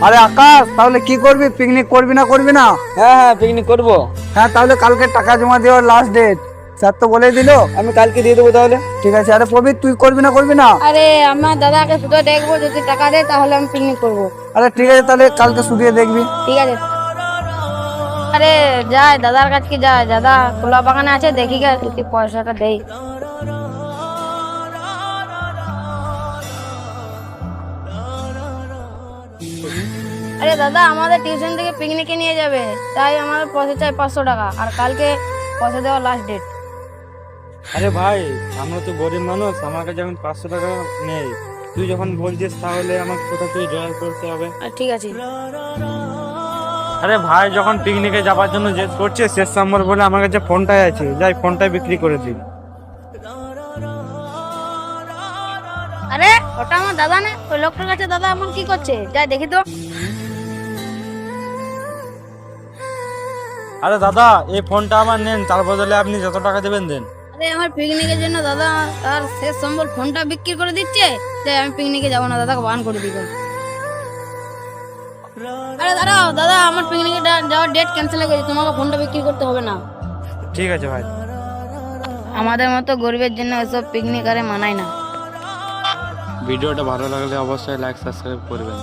আরে আকাশ, তাহলে কি করবি? পিকনিক করবি না করবি না? হ্যাঁ হ্যাঁ, পিকনিক করবো। হ্যাঁ, তাহলে কালকে টাকা জমা দেওয়ার লাস্ট ডেট, স্যার তো বলেই দিলো। আমি কালকে দিয়ে দেবো তাহলে। ঠিক আছে। আরে প্রবীর, তুই করবি না করবি না? আরে আমার দাদাকে শুধু দেখবো, যদি টাকা দেয় তাহলে আমি পিকনিক করবো। আরে ঠিক আছে, তাহলে কালকে শুধিয়ে দেখবি। ঠিক আছে। আরে যাই দাদার কাছে কি যায়, দাদা খোলা বাগানে আছে, দেখি গে যদি পয়সাটা দেই। আরে দাদা, আমাদের টিউশন থেকে পিকনিকে নিয়ে যাবে, তাই আমাদের পয়সা চাই 500 টাকা, আর কালকে পয়সা দেওয়ার লাস্ট ডেট। আরে ভাই, আমরা তো গরিব মানুষ, আমার কাছে এখন 500 টাকা নেই। তুই যখন বলছিস তাহলে আমাকে কোথা থেকে জোগাড় করতে হবে। ঠিক আছে। আরে ভাই, যখন পিকনিকে যাওয়ার জন্য জেদ করছে, শেষ নম্বর বলে আমার কাছে ফোনটাই আছে, যাই ফোনটাই বিক্রি করে দিই। আরে ওটা আমার দাদা না, ওই লোকটার কাছে দাদা এমন কি করছে, যাই দেখি তো। আরে দাদা, এই ফোনটা আমার নেন, তার বদলে আপনি যত টাকা দেবেন দেন। আরে আমার পিকনিকের জন্য দাদা তার শেষ সম্বল ফোনটা বিক্রি করে দিচ্ছে, তাই আমি পিকনিকে যাবো না, দাদাকে বারণ করে দিবেন। আরে দাঁড়াও দাদা, আমার পিকনিকে যাওয়ার ডেট ক্যান্সেল হয়ে গেছে, তোমাকে ফোনটা বিক্রি করতে হবে না। ঠিক আছে ভাই। আমাদের মতো গরিবের জন্য এসব পিকনিক আরে মানায় না। ভিডিওটা ভালো লাগলে অবশ্যই লাইক সাবস্ক্রাইব করবেন।